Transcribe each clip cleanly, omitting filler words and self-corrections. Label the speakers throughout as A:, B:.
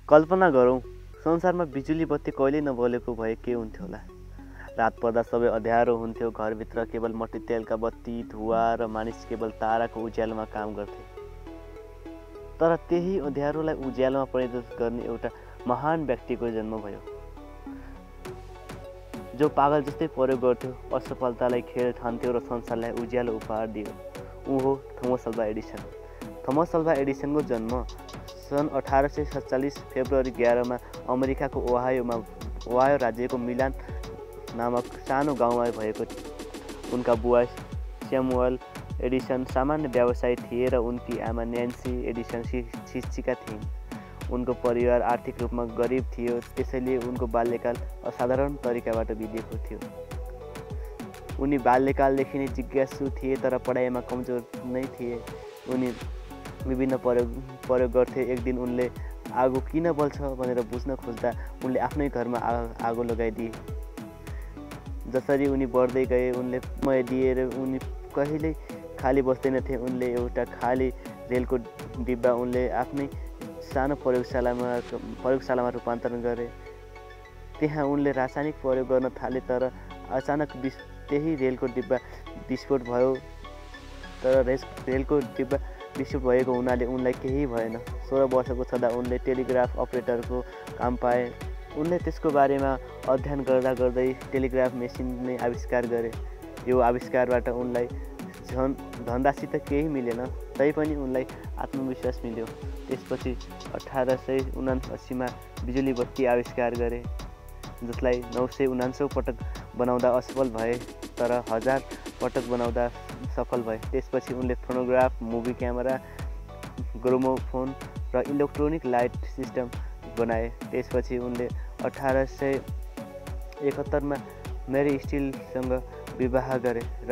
A: कल्पना गरौँ, संसारमा बिजुली बत्ती कहिल्यै नबलेको भए के हुन्थ्यो होला। रात पर्दा सबै अँध्यारो हुन्थ्यो, घरभित्र केवल मट्टीतेलका बत्ती, धुवा र मानिस केवल ताराको उज्यालोमा काम गर्थे। तर त्यही अँध्यारोलाई उज्यालोमा परिवर्तित गर्ने एउटा महान व्यक्तिको जन्म भयो, जो पागल जस्तै प्रयोग गर्थ्यो, असफलतालाई खेल ठान्थ्यो र संसारलाई उज्यालो उपहार दियो। ऊ हो Thomas Alva Edison. Thomas Alva एडिसनको जन्म सन् 1847 फेब्रुअरी 11 मा अमेरिकाको ओहायो राज्यको मिलान नामक सानो गाउँमा भएको थियो। उनका बुवा स्यामुअल एडिसन सामान्य व्यवसायी थिए र उनकी आमा न्यान्सी एडिसन शिक्षिका थिइन्। उनको परिवार आर्थिक रूपमा गरिब थियो, त्यसैले उनको बाल्यकाल असाधारण तरिकाबाट बितेको थियो। उनी बाल्यकालदेखि नै जिज्ञासु थिए तर पढाइमा कमजोर नै थिए। उनी विभिन्न प्रयोग गर्थे। एक दिन उनले आगो किन बल्छ भनेर बुझ्न खोज्दा उनले आफ्नै घरमा आगो लगाइदिए। जसरी उनी बढ्दै गए, उनले समय दिएर उनी कहिल्यै खाली बस्दैनथे। उनले एउटा खाली रेलको डिब्बा उनले आफ्नै सानो प्रयोगशालामा रूपान्तरण गरे। त्यहाँ उनले रासायनिक प्रयोग गर्न थाले, तर अचानक त्यही रेलको डिब्बा विस्फोट भयो। तर रेलको डिब्बा विस्फोट भएको हुनाले उनलाई केही भएन। 16 वर्षको छँदा उनले टेलिग्राफ अपरेटरको काम पाए। उनले त्यसको बारेमा अध्ययन गर्दा गर्दै टेलिग्राफ मेसिन नै आविष्कार गरे। यो आविष्कारबाट उनलाई धनराशि त केही मिलेन, तैपनि उनलाई आत्मविश्वास मिल्यो। त्यसपछि 1879 मा बिजुली बत्ती आविष्कार गरे, जसलाई 979 पटक बनाउँदा असफल भए, तर 1000 पटक बनाउँदा सफल भए। त्यसपछि उनले फोनोग्राफ, मुभी क्यामेरा, ग्रामोफोन र इलेक्ट्रोनिक लाइट सिस्टम बनाए। त्यसपछि उनले 1871 मा मेरी स्टिलसँग विवाह गरे र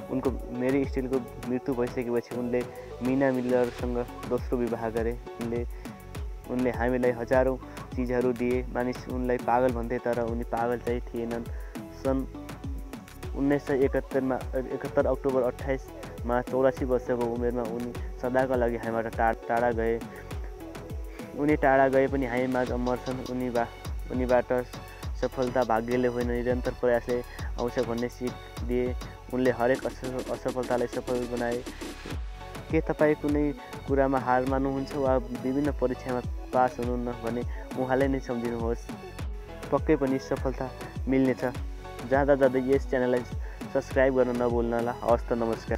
A: उनको मेरी स्टिलको मृत्यु भइसकेपछि उनले मिना मिलरसँग दोस्रो विवाह गरे। उनले हामीलाई हजारौं चिजहरू दिए। मानिस उनलाई पागल भन्थे, तर उनी पागल चाहिँ थिएनन्। सन् 1971 अक्टोबर 28 मा 84 वर्षको उमेरमा उनी सदाका लागि हामीबाट टाढा गए। उनी टाढा गए पनि हामीमाझ अमर छन्। उनीबाट सफलता भाग्यले होइन, निरन्तर प्रयासले आउँछ भन्ने सिक दिए। उनले हरेक असफलतालाई सफल बनाए। के तपाईँ कुनै कुरामा हार मान्नुहुन्छ वा विभिन्न परीक्षामा पास हुनुहुन्न भने उहाँले नै सम्झिनुहोस्, पक्कै पनि सफलता मिल्नेछ। जाँदा यस च्यानललाई सब्स्क्राइब गर्न नभुल्नुहोला। हवस् त, नमस्कार।